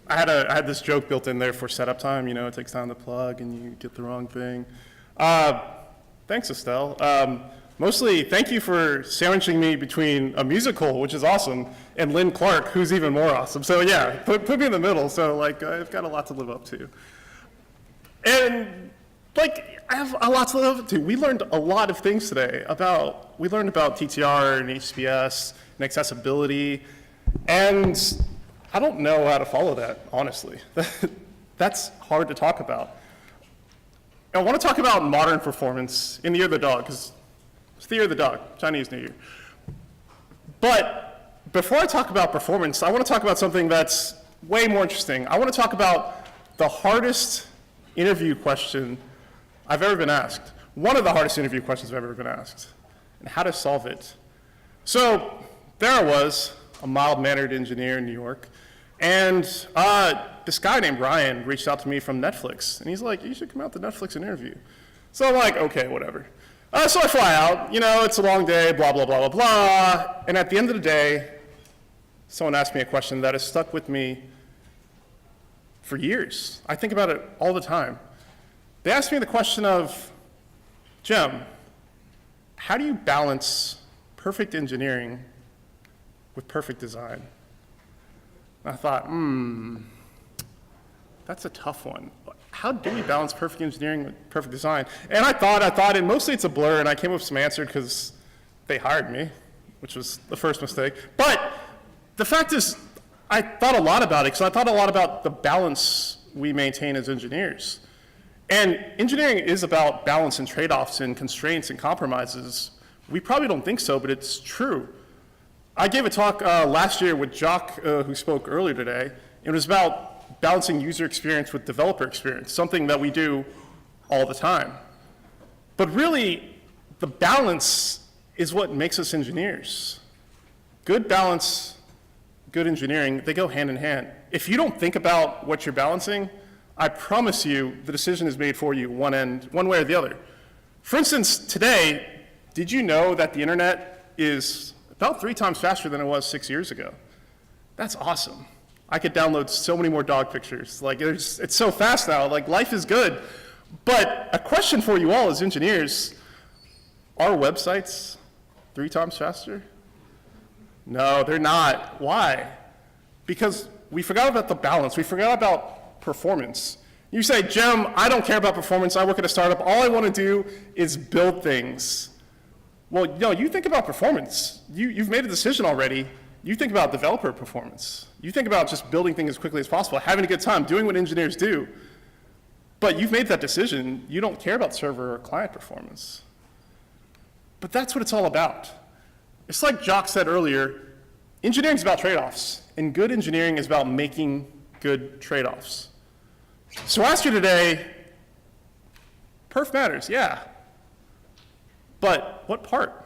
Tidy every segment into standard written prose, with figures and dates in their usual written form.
I had this joke built in there for setup time. You know, it takes time to plug and you get the wrong thing. Thanks, Estelle. Mostly, thank you for sandwiching me between a musical, which is awesome, and Lynn Clark, who's even more awesome. So yeah, put me in the middle. So like, I've got a lot to live up to. And like, I have a lot to live up to. We learned a lot of things today we learned about TTR and HTTPS and accessibility, and I don't know how to follow that, honestly. That's hard to talk about. I want to talk about modern performance in the year of the dog, because it's the year of the dog, Chinese New Year. But before I talk about performance, I want to talk about something that's way more interesting. I want to talk about the hardest interview question I've ever been asked. One of the hardest interview questions I've ever been asked, and how to solve it. So there I was, a mild-mannered engineer in New York, and this guy named Ryan reached out to me from Netflix, and he's like, you should come out to Netflix and interview. So I'm like, okay, whatever. So I fly out, you know, it's a long day, blah, blah, blah, blah, blah, and at the end of the day, someone asked me a question that has stuck with me for years. I think about it all the time. They asked me the question of, Jem, how do you balance perfect engineering with perfect design? And I thought, that's a tough one. How do we balance perfect engineering with perfect design? And I thought, and mostly it's a blur, and I came up with some answers because they hired me, which was the first mistake. But the fact is, I thought a lot about it, because I thought a lot about the balance we maintain as engineers. And engineering is about balance and trade-offs and constraints and compromises. We probably don't think so, but it's true. I gave a talk last year with Jock, who spoke earlier today. It was about balancing user experience with developer experience, something that we do all the time. But really, the balance is what makes us engineers. Good balance, good engineering, they go hand in hand. If you don't think about what you're balancing, I promise you the decision is made for you one way or the other. For instance, today, did you know that the internet is about 3 times faster than it was 6 years ago? That's awesome. I could download so many more dog pictures. Like, it's so fast now, like life is good. But a question for you all as engineers, are websites 3 times faster? No, they're not. Why? Because we forgot about the balance. We forgot about performance. You say, Jem, I don't care about performance. I work at a startup. All I want to do is build things. Well, no, you think about performance. You've made a decision already. You think about developer performance. You think about just building things as quickly as possible, having a good time, doing what engineers do. But you've made that decision. You don't care about server or client performance. But that's what it's all about. It's like Jock said earlier, engineering is about trade-offs, and good engineering is about making good trade-offs. So I asked you today, perf matters, yeah. But what part?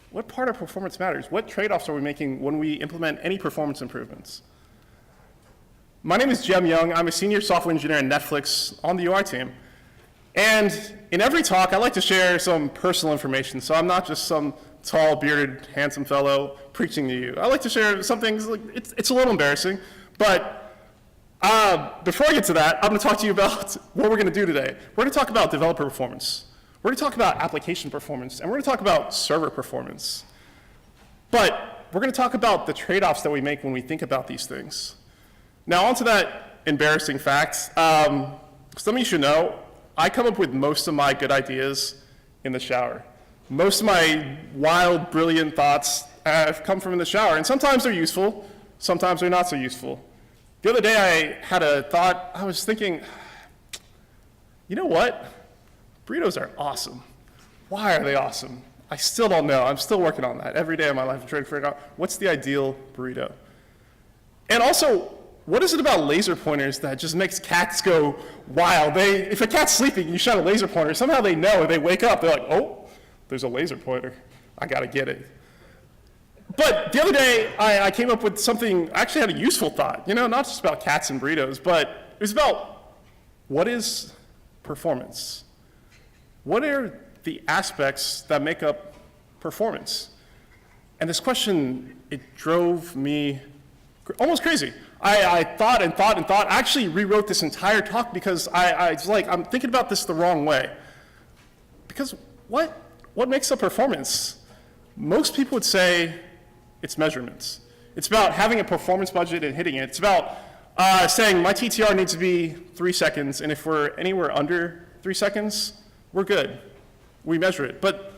What part of performance matters? What trade-offs are we making when we implement any performance improvements? My name is Jem Young. I'm a senior software engineer at Netflix on the UI team. And in every talk, I like to share some personal information. So I'm not just some tall, bearded, handsome fellow preaching to you. I like to share some things, like, it's a little embarrassing, but before I get to that, I'm going to talk to you about what we're going to do today. We're going to talk about developer performance. We're going to talk about application performance, and we're going to talk about server performance. But we're going to talk about the trade-offs that we make when we think about these things. Now, on to that embarrassing fact. Some of you should know, I come up with most of my good ideas in the shower. Most of my wild, brilliant thoughts have come from in the shower, and sometimes they're useful, sometimes they're not so useful. The other day I had a thought, I was thinking, you know what? Burritos are awesome. Why are they awesome? I still don't know. I'm still working on that. Every day of my life I'm trying to figure out what's the ideal burrito. And also, what is it about laser pointers that just makes cats go wild? If a cat's sleeping, you shine a laser pointer, somehow they know, they wake up, they're like, oh, there's a laser pointer. I gotta get it. But the other day, I came up with something, I actually had a useful thought, not just about cats and burritos, but it was about what is performance? What are the aspects that make up performance? And this question, it drove me almost crazy. I thought and thought and thought. I actually rewrote this entire talk because I was like, I'm thinking about this the wrong way. Because what makes up performance? Most people would say it's measurements. It's about having a performance budget and hitting it. It's about saying my TTR needs to be 3 seconds, and if we're anywhere under 3 seconds, we're good. We measure it. But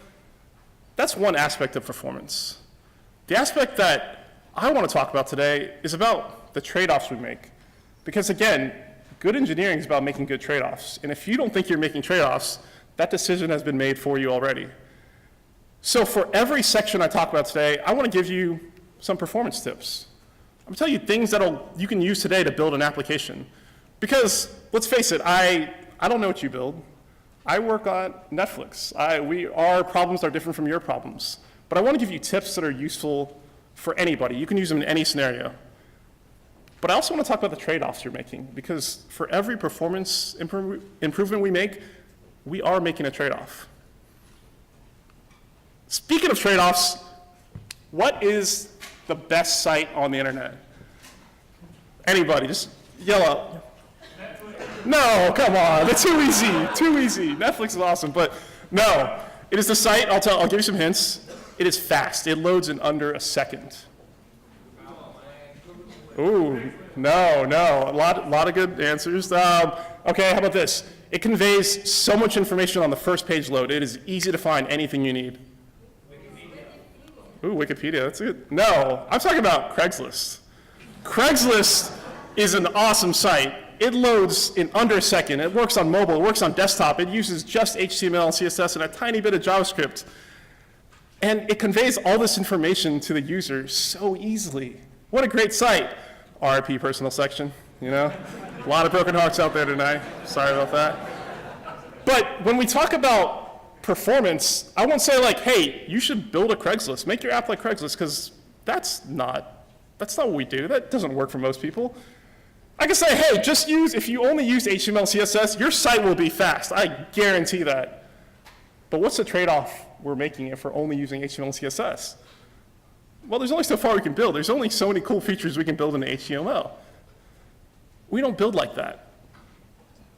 that's one aspect of performance. The aspect that I want to talk about today is about the trade-offs we make. Because again, good engineering is about making good trade-offs. And if you don't think you're making trade-offs, that decision has been made for you already. So for every section I talk about today, I want to give you some performance tips. I'm going to tell you things that you can use today to build an application. Because let's face it, I don't know what you build. I work on Netflix. Our problems are different from your problems. But I want to give you tips that are useful for anybody. You can use them in any scenario. But I also want to talk about the trade-offs you're making, because for every performance improvement we make, we are making a trade-off. Speaking of trade-offs, what is the best site on the internet? Anybody, just yell out. No, come on, it's too easy, too easy. Netflix is awesome, but no. It is the site, I'll give you some hints. It is fast, it loads in under a second. Ooh, no, a lot of good answers. Okay, how about this? It conveys so much information on the first page load, it is easy to find anything you need. Ooh, Wikipedia, that's good. No, I'm talking about Craigslist. Craigslist is an awesome site. It loads in under a second. It works on mobile, it works on desktop. It uses just HTML and CSS and a tiny bit of JavaScript. And it conveys all this information to the user so easily. What a great site. RIP personal section, you know? A lot of broken hearts out there tonight. Sorry about that. But when we talk about performance, I won't say like, hey, you should build a Craigslist. Make your app like Craigslist, because that's not what we do. That doesn't work for most people. I can say, hey, if you only use HTML, CSS, your site will be fast. I guarantee that. But what's the trade-off we're making if we're only using HTML and CSS? Well, there's only so far we can build. There's only so many cool features we can build in HTML. We don't build like that.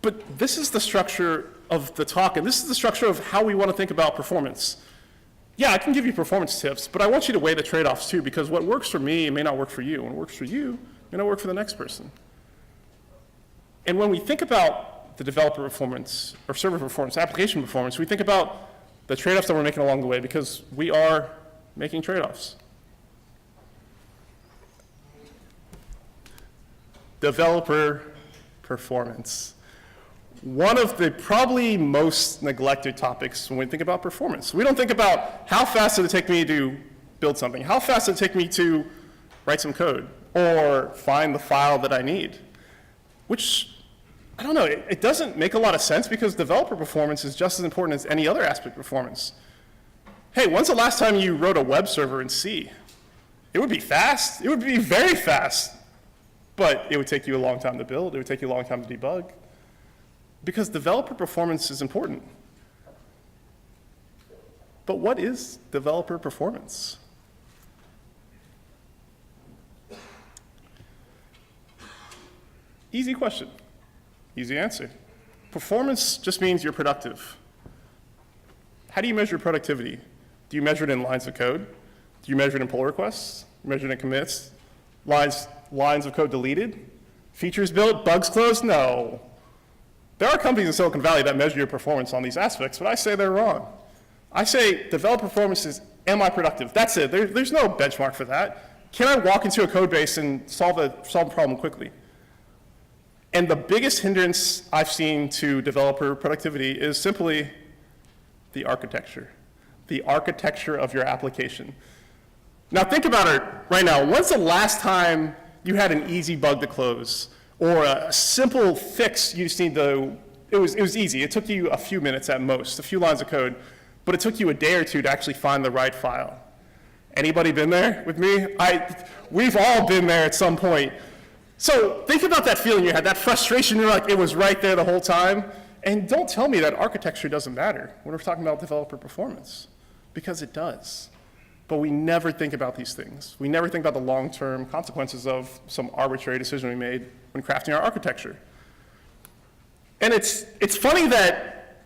But this is the structure of the talk, and this is the structure of how we want to think about performance. Yeah, I can give you performance tips, but I want you to weigh the trade-offs too, because what works for me may not work for you, and what works for you may not work for the next person. And when we think about the developer performance, or server performance, application performance, we think about the trade-offs that we're making along the way, because we are making trade-offs. Developer performance. One of the probably most neglected topics when we think about performance. We don't think about how fast did it take me to build something? How fast did it take me to write some code or find the file that I need? Which, I don't know, it doesn't make a lot of sense, because developer performance is just as important as any other aspect of performance. Hey, when's the last time you wrote a web server in C? It would be fast. It would be very fast. But it would take you a long time to build. It would take you a long time to debug. Because developer performance is important. But what is developer performance? Easy question, easy answer. Performance just means you're productive. How do you measure productivity? Do you measure it in lines of code? Do you measure it in pull requests? You measure it in commits? Lines of code deleted? Features built? Bugs closed? No. There are companies in Silicon Valley that measure your performance on these aspects, but I say they're wrong. I say developer performance is, am I productive? That's it. There's no benchmark for that. Can I walk into a code base and solve a problem quickly? And the biggest hindrance I've seen to developer productivity is simply the architecture of your application. Now think about it right now. When's the last time you had an easy bug to close, or a simple fix you just need to, it was easy. It took you a few minutes at most, a few lines of code, but it took you a day or two to actually find the right file. Anybody been there with me? We've all been there at some point. So think about that feeling you had, that frustration, you're like, it was right there the whole time. And don't tell me that architecture doesn't matter when we're talking about developer performance, because it does. but we never think about these things. We never think about the long-term consequences of some arbitrary decision we made when crafting our architecture. And it's funny that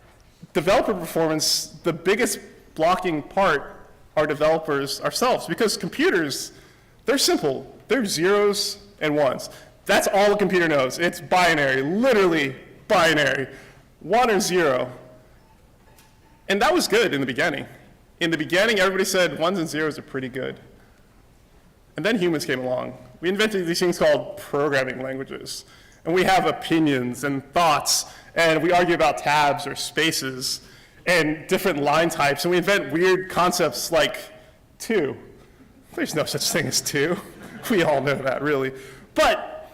developer performance, the biggest blocking part are developers ourselves, because computers, they're simple. They're zeros and ones. That's all a computer knows. It's binary, literally binary, 1 or 0. And that was good in the beginning. In the beginning, everybody said 1s and 0s are pretty good. And then humans came along. We invented these things called programming languages. And we have opinions and thoughts, and we argue about tabs or spaces and different line types, and we invent weird concepts like 2. There's no such thing as 2. We all know that, really. But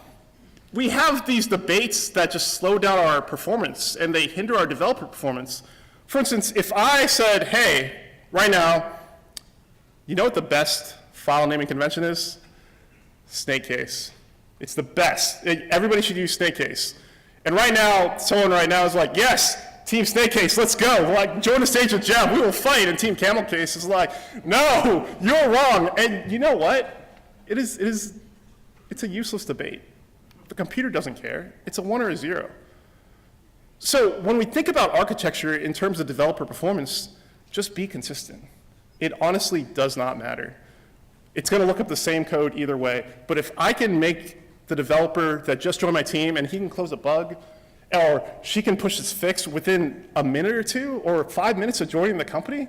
we have these debates that just slow down our performance, and they hinder our developer performance. For instance, if I said, hey, right now, you know what the best file naming convention is? Snake case. It's the best. Everybody should use snake case. And right now, someone right now is like, yes, team snake case, let's go. Like, join the stage with Jeff, we will fight. And team camel case is like, no, you're wrong. And you know what? It's a useless debate. The computer doesn't care. It's a 1 or a 0. So when we think about architecture in terms of developer performance, just be consistent. It honestly does not matter. It's going to look up the same code either way. But if I can make the developer that just joined my team and he can close a bug, or she can push this fix within a minute or 2 or 5 minutes of joining the company,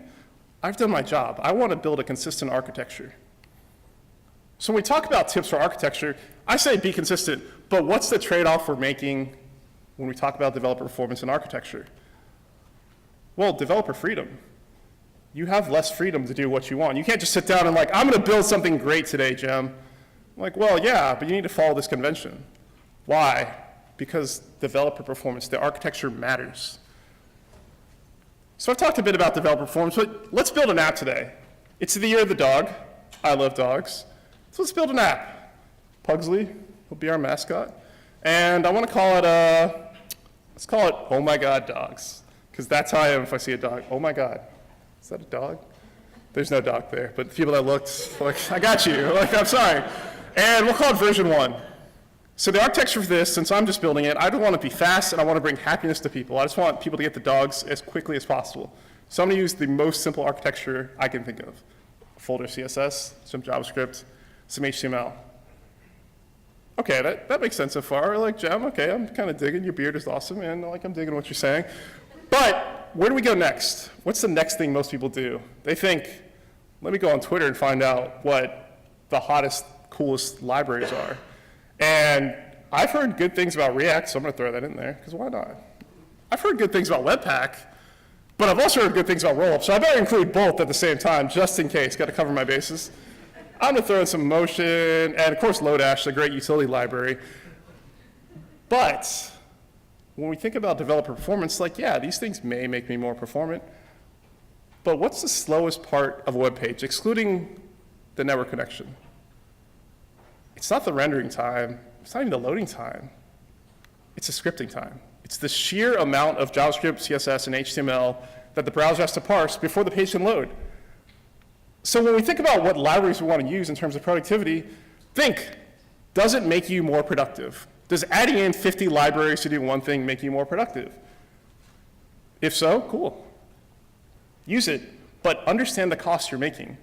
I've done my job. I want to build a consistent architecture. So when we talk about tips for architecture, I say be consistent, but what's the trade-off we're making when we talk about developer performance and architecture? Well, developer freedom. You have less freedom to do what you want. You can't just sit down and like, I'm going to build something great today, Jem. I'm like, well, yeah, but you need to follow this convention. Why? Because developer performance, the architecture matters. So I've talked a bit about developer performance, but let's build an app today. It's the year of the dog. I love dogs. So let's build an app. Pugsley will be our mascot. And I want to call it, let's call it Oh My God Dogs, because that's how I am if I see a dog. Oh my God, is that a dog? There's no dog there, but the people that looked, like, I got you, like, I'm sorry. And we'll call it version 1. So the architecture for this, since I'm just building it, I don't want it to be fast, and I want to bring happiness to people. I just want people to get the dogs as quickly as possible. So I'm going to use the most simple architecture I can think of. A folder CSS, some JavaScript, some HTML. Okay, that makes sense so far. Like, Jem, okay, I'm kind of digging. Your beard is awesome, and like, I'm digging what you're saying. But where do we go next? What's the next thing most people do? They think, let me go on Twitter and find out what the hottest, coolest libraries are. And I've heard good things about React, so I'm going to throw that in there, because why not? I've heard good things about Webpack, but I've also heard good things about Rollup, so I better include both at the same time, just in case. Got to cover my bases. I'm going to throw in some Motion, and of course Lodash, the great utility library. But when we think about developer performance, like, yeah, these things may make me more performant, but what's the slowest part of a web page, excluding the network connection? It's not the rendering time, it's not even the loading time, it's the scripting time. It's the sheer amount of JavaScript, CSS, and HTML that the browser has to parse before the page can load. So when we think about what libraries we want to use in terms of productivity, think, does it make you more productive? Does adding in 50 libraries to do one thing make you more productive? If so, cool. Use it, but understand the cost you're making.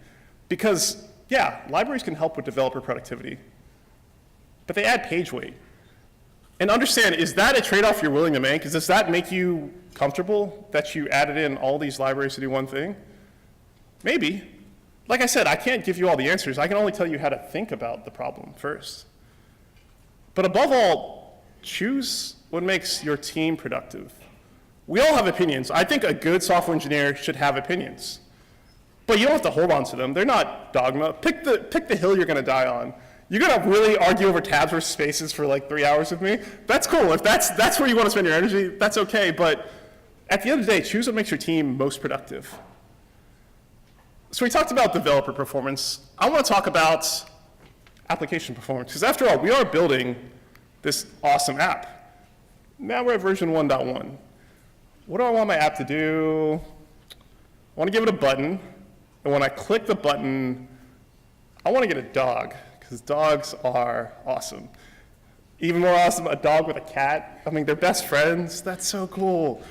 Because, yeah, libraries can help with developer productivity, but they add page weight. And understand, is that a trade-off you're willing to make? Does that make you comfortable that you added in all these libraries to do one thing? Maybe. Like I said, I can't give you all the answers. I can only tell you how to think about the problem first. But above all, choose what makes your team productive. We all have opinions. I think a good software engineer should have opinions. But you don't have to hold on to them. They're not dogma. Pick the hill you're going to die on. You're going to really argue over tabs versus spaces for like 3 hours with me? That's cool. If that's where you want to spend your energy, that's okay. But at the end of the day, choose what makes your team most productive. So we talked about developer performance. I want to talk about application performance, because after all, we are building this awesome app. Now we're at version 1.1. What do I want my app to do? I want to give it a button. And when I click the button, I want to get a dog, because dogs are awesome. Even more awesome, a dog with a cat. I mean, they're best friends. That's so cool.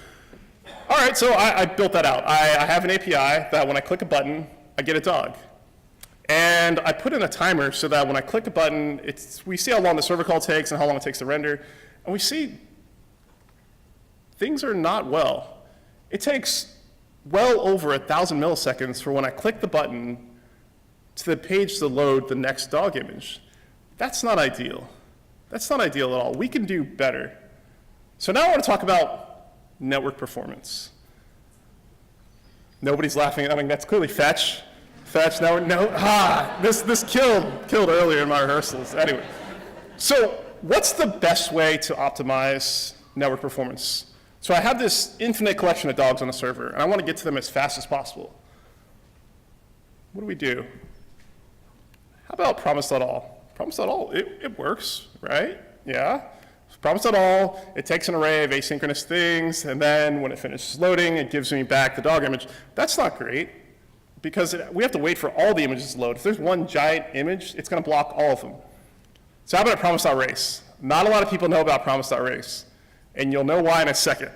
All right, so I built that out. I have an API that when I click a button, I get a dog. And I put in a timer so that when I click a button, we see how long the server call takes and how long it takes to render. And we see things are not well. It takes well over 1,000 milliseconds for when I click the button to the page to load the next dog image. That's not ideal. That's not ideal at all. We can do better. So now I want to talk about network performance. Nobody's laughing. I mean, that's clearly fetch. Fetch, now, no, this killed earlier in my rehearsals. Anyway, so what's the best way to optimize network performance? So I have this infinite collection of dogs on the server, and I want to get to them as fast as possible. What do? How about promise.all? Promise.all, it works, right? Yeah. Promise.all, it takes an array of asynchronous things, and then when it finishes loading, it gives me back the dog image. That's not great, because we have to wait for all the images to load. If there's one giant image, it's going to block all of them. So how about a promise.race? Not a lot of people know about promise.race, and you'll know why in a second.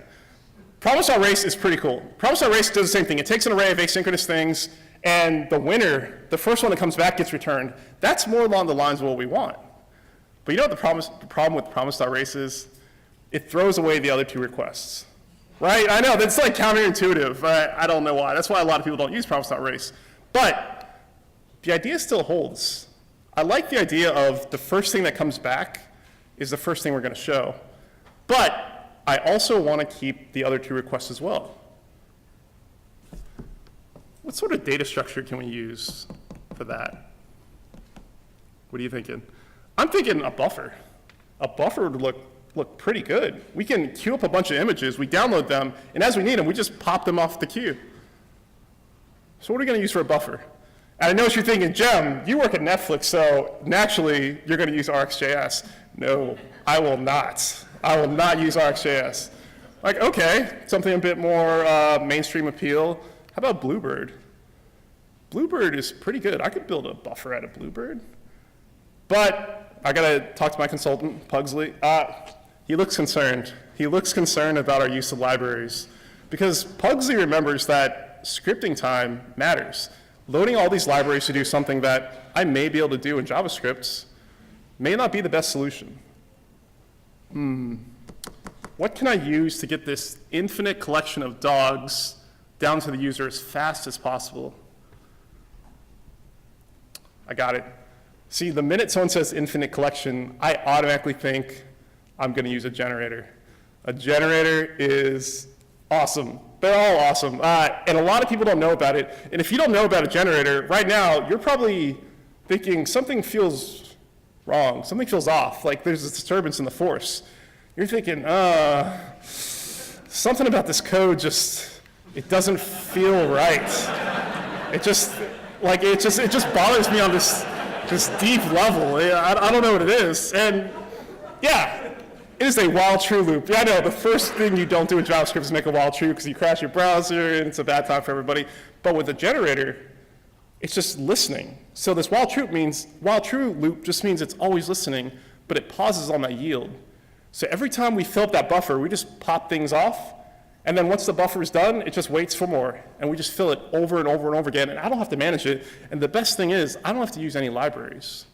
Promise.race is pretty cool. Promise.race does the same thing. It takes an array of asynchronous things, and the winner, the first one that comes back, gets returned. That's more along the lines of what we want. But you know what the problem with promise.race is? It throws away the other two requests. Right? I know, that's like counterintuitive. I don't know why. That's why a lot of people don't use promise.race. But the idea still holds. I like the idea of the first thing that comes back is the first thing we're going to show. But I also want to keep the other two requests as well. What sort of data structure can we use for that? What are you thinking? I'm thinking a buffer. A buffer would look pretty good. We can queue up a bunch of images, we download them, and as we need them, we just pop them off the queue. So what are we going to use for a buffer? And I know what you're thinking, Jem, you work at Netflix, so naturally you're going to use RxJS. No, I will not. I will not use RxJS. Like, okay, something a bit more mainstream appeal. How about Bluebird? Bluebird is pretty good. I could build a buffer out of Bluebird. But I got to talk to my consultant, Pugsley. He looks concerned. He looks concerned about our use of libraries, because Pugsley remembers that scripting time matters. Loading all these libraries to do something that I may be able to do in JavaScript may not be the best solution. What can I use to get this infinite collection of dogs down to the user as fast as possible? I got it. See, the minute someone says infinite collection, I automatically think I'm going to use a generator. A generator is awesome. They're all awesome. And a lot of people don't know about it. And if you don't know about a generator, right now, you're probably thinking something feels wrong. Something feels off, like there's a disturbance in the force. You're thinking, something about this code it doesn't feel right. It just bothers me on this deep level. I don't know what it is. And yeah, it is a while true loop. Yeah, I know, the first thing you don't do in JavaScript is make a while true because you crash your browser and it's a bad time for everybody. But with a generator, it's just listening. So this while true loop just means it's always listening, but it pauses on that yield. So every time we fill up that buffer, we just pop things off. And then once the buffer is done, it just waits for more. And we just fill it over and over and over again. And I don't have to manage it. And the best thing is, I don't have to use any libraries.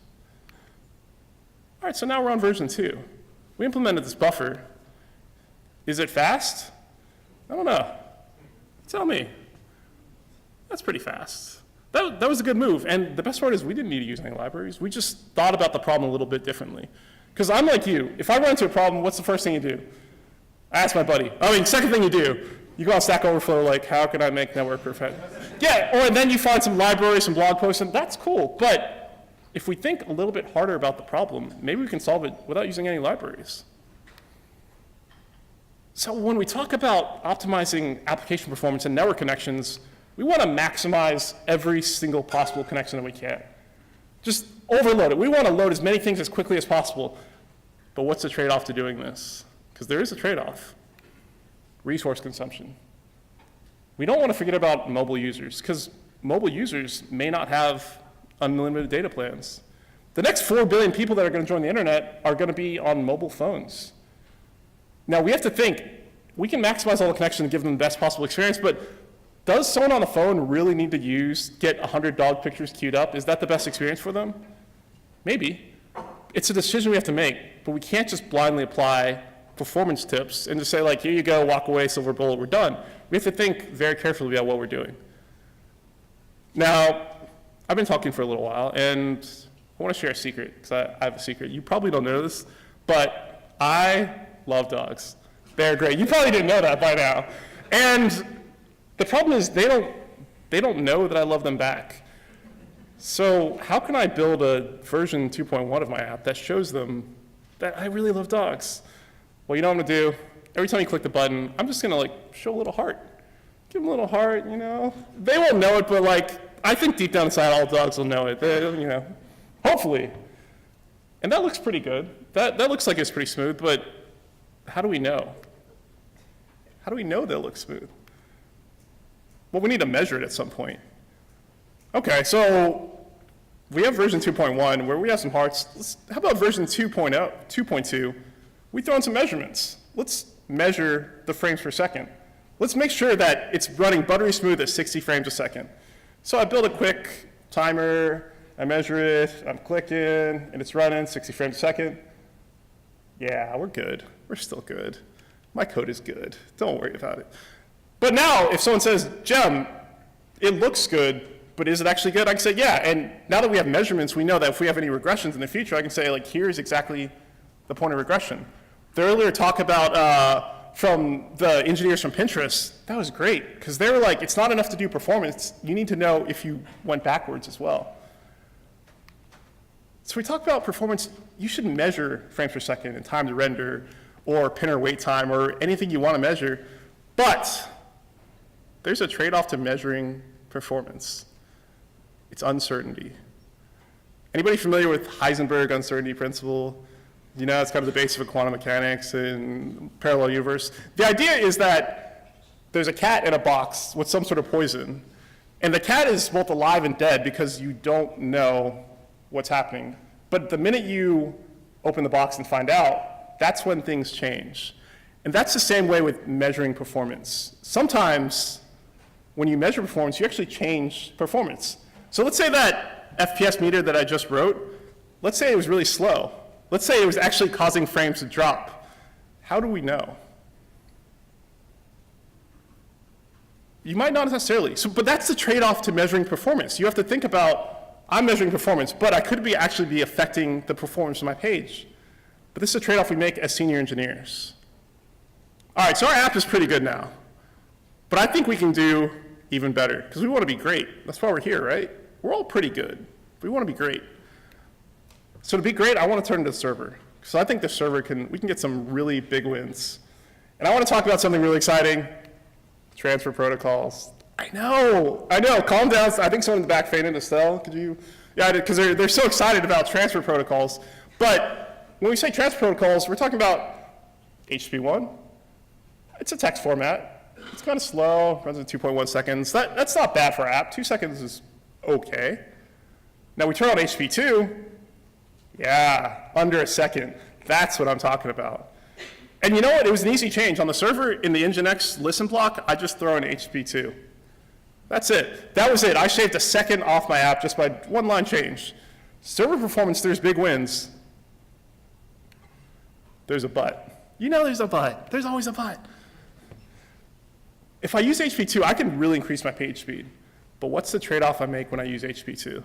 All right, so now we're on version 2. We implemented this buffer. Is it fast? I don't know. Tell me. That's pretty fast. That was a good move. And the best part is we didn't need to use any libraries. We just thought about the problem a little bit differently. Because I'm like you. If I run into a problem, what's the first thing you do? I ask my buddy. Second thing you do, you go on Stack Overflow, like, how can I make network perfect? Yeah, or then you find some libraries, some blog posts, and that's cool. But if we think a little bit harder about the problem, maybe we can solve it without using any libraries. So when we talk about optimizing application performance and network connections, we want to maximize every single possible connection that we can. Just overload it. We want to load as many things as quickly as possible. But what's the trade-off to doing this? Because there is a trade-off. Resource consumption. We don't want to forget about mobile users, because mobile users may not have unlimited data plans. The next 4 billion people that are going to join the internet are going to be on mobile phones. Now, we have to think, we can maximize all the connections and give them the best possible experience, but does someone on the phone really need to get 100 dog pictures queued up? Is that the best experience for them? Maybe. It's a decision we have to make, but we can't just blindly apply performance tips and just say, like, here you go, walk away, silver bullet, we're done. We have to think very carefully about what we're doing. Now, I've been talking for a little while, and I want to share a secret, because I have a secret. You probably don't know this, but I love dogs. They're great. You probably didn't know that by now. And the problem is they don't know that I love them back. So how can I build a version 2.1 of my app that shows them that I really love dogs? Well, you know what I'm going to do? Every time you click the button, I'm just going to like show a little heart. Give them a little heart, you know. They won't know it, but like I think deep down inside all dogs will know it. You know, hopefully. And that looks pretty good. That looks like it's pretty smooth, but how do we know? How do we know they'll look smooth? Well, we need to measure it at some point. Okay, so we have version 2.1 where we have some hearts. How about version 2.2? We throw in some measurements. Let's measure the frames per second. Let's make sure that it's running buttery smooth at 60 frames a second. So I build a quick timer, I measure it, I'm clicking, and it's running 60 frames a second. Yeah, we're good. We're still good. My code is good. Don't worry about it. But now, if someone says, Jem, it looks good, but is it actually good? I can say, yeah. And now that we have measurements, we know that if we have any regressions in the future, I can say, like, here's exactly the point of regression. The earlier talk about from the engineers from Pinterest, that was great, because they were like, it's not enough to do performance. You need to know if you went backwards as well. So we talk about performance. You should measure frames per second and time to render, or pin or wait time, or anything you want to measure. But there's a trade-off to measuring performance. It's uncertainty. Anybody familiar with Heisenberg uncertainty principle? You know, it's kind of the base of quantum mechanics and parallel universe. The idea is that there's a cat in a box with some sort of poison, and the cat is both alive and dead because you don't know what's happening. But the minute you open the box and find out, that's when things change. And that's the same way with measuring performance. Sometimes when you measure performance, you actually change performance. So let's say that FPS meter that I just wrote, let's say it was really slow. Let's say it was actually causing frames to drop. How do we know? You might not necessarily. But that's the trade-off to measuring performance. You have to think about, I'm measuring performance, but I could actually be affecting the performance of my page. But this is a trade-off we make as senior engineers. All right, so our app is pretty good now. But I think we can do even better, because we want to be great. That's why we're here, right? We're all pretty good. We want to be great. So to be great, I want to turn to the server. So I think the server we can get some really big wins. And I want to talk about something really exciting, transfer protocols. I know, calm down. I think someone in the back fainted. Estelle, could you? Yeah, because they're so excited about transfer protocols. But when we say transfer protocols, we're talking about HTTP1. It's a text format. It's kind of slow, runs at 2.1 seconds. That's not bad for our app. 2 seconds is okay. Now we turn on HTTP2. Yeah, under a second. That's what I'm talking about. And you know what? It was an easy change. On the server, in the Nginx listen block, I just throw in HTTP2. That's it. That was it. I shaved a second off my app just by one line change. Server performance, there's big wins. There's a but. You know there's a but. There's always a but. If I use HTTP2, I can really increase my page speed. But what's the trade-off I make when I use HTTP2?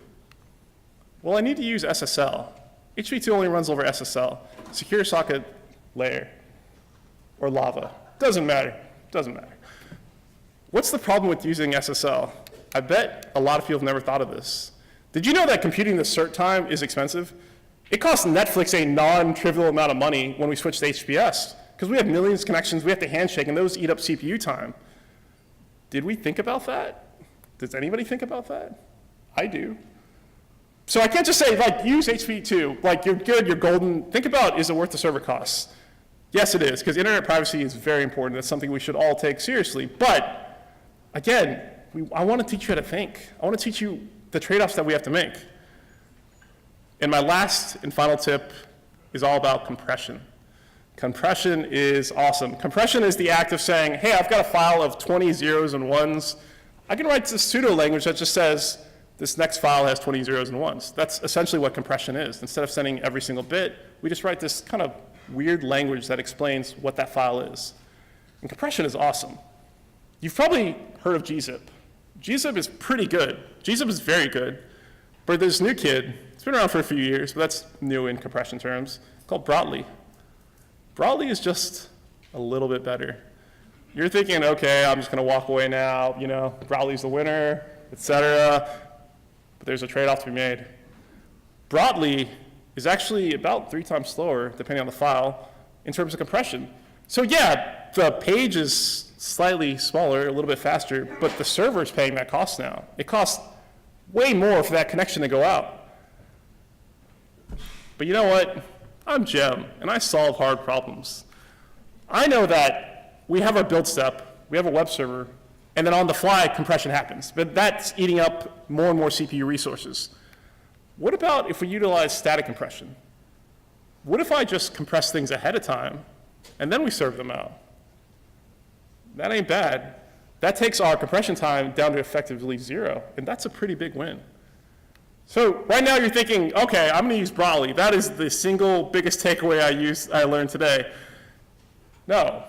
Well, I need to use SSL. HTTP2 only runs over SSL, secure socket layer, or lava. Doesn't matter. What's the problem with using SSL? I bet a lot of people have never thought of this. Did you know that computing the cert time is expensive? It costs Netflix a non-trivial amount of money when we switch to HTTPS, because we have millions of connections, we have to handshake, and those eat up CPU time. Did we think about that? Does anybody think about that? I do. So I can't just say, like, use HTTP2, like, you're good, you're golden. Think about, is it worth the server costs? Yes, it is, because internet privacy is very important. That's something we should all take seriously. But, again, I want to teach you how to think. I want to teach you the trade-offs that we have to make. And my last and final tip is all about compression. Compression is awesome. Compression is the act of saying, hey, I've got a file of 20 zeros and ones. I can write this pseudo language that just says, this next file has 20 zeros and ones. That's essentially what compression is. Instead of sending every single bit, we just write this kind of weird language that explains what that file is. And compression is awesome. You've probably heard of gzip. Gzip is pretty good. Gzip is very good. But there's this new kid, it's been around for a few years, but that's new in compression terms, called Brotli. Brotli is just a little bit better. You're thinking, okay, I'm just going to walk away now, Brotli's the winner, etc. But there's a trade-off to be made. Brotli is actually about 3 times slower, depending on the file, in terms of compression. So yeah, the page is slightly smaller, a little bit faster, but the server is paying that cost now. It costs way more for that connection to go out. But you know what? I'm Jem, and I solve hard problems. I know that we have our build step, we have a web server, and then on the fly, compression happens. But that's eating up more and more CPU resources. What about if we utilize static compression? What if I just compress things ahead of time, and then we serve them out? That ain't bad. That takes our compression time down to effectively 0, and that's a pretty big win. So right now you're thinking, okay, I'm gonna use Brotli. That is the single biggest takeaway I learned today. No.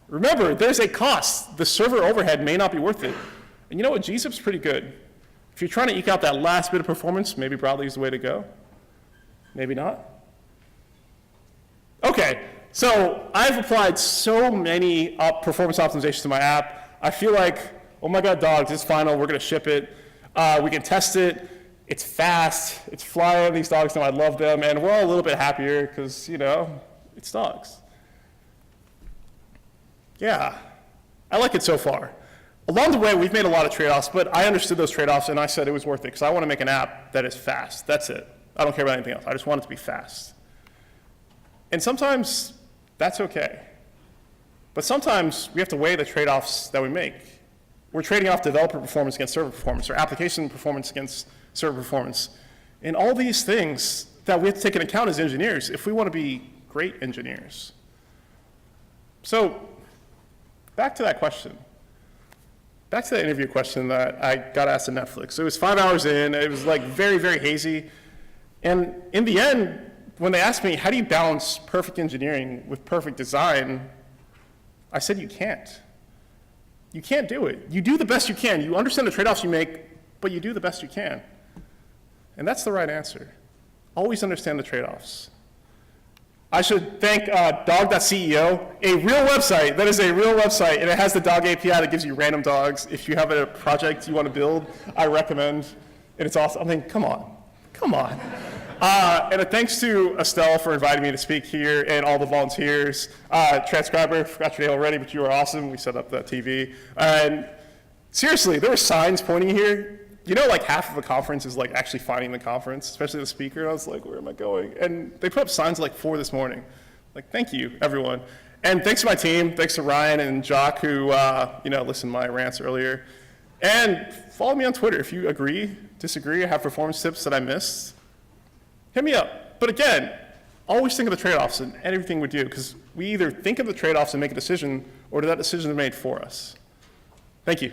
Remember, there's a cost. The server overhead may not be worth it. And you know what, gzip's pretty good. If you're trying to eke out that last bit of performance, maybe Brotli is the way to go. Maybe not. Okay, so I've applied so many performance optimizations to my app. I feel like, oh my God, dogs, it's final, we're gonna ship it. We can test it. It's fast, it's flying, these dogs know I love them, and we're all a little bit happier because, it's dogs. Yeah, I like it so far. Along the way, we've made a lot of trade-offs, but I understood those trade-offs and I said it was worth it because I want to make an app that is fast. That's it. I don't care about anything else. I just want it to be fast. And sometimes that's okay. But sometimes we have to weigh the trade-offs that we make. We're trading off developer performance against server performance or application performance against server performance. And all these things that we have to take into account as engineers if we want to be great engineers. So back to that question. Back to that interview question that I got asked at Netflix. So it was 5 hours in. It was like very, very hazy. And in the end, when they asked me, how do you balance perfect engineering with perfect design? I said, you can't. You can't do it. You do the best you can. You understand the trade-offs you make, but you do the best you can. And that's the right answer. Always understand the trade-offs. I should thank dog.ceo, a real website. That is a real website, and it has the dog API that gives you random dogs. If you have a project you want to build, I recommend. And it's awesome. I mean, come on. And a thanks to Estelle for inviting me to speak here and all the volunteers. Transcriber, forgot your name already, but you were awesome. We set up the TV. And seriously, there were signs pointing here. Like half of a conference is like actually finding the conference, especially the speaker. And I was like, where am I going? And they put up signs like 4 this morning. Like, thank you, everyone. And thanks to my team. Thanks to Ryan and Jock who, listened to my rants earlier. And follow me on Twitter if you agree, disagree, or have performance tips that I missed. Hit me up. But again, always think of the trade-offs in everything we do, because we either think of the trade-offs and make a decision, or that decision is made for us. Thank you.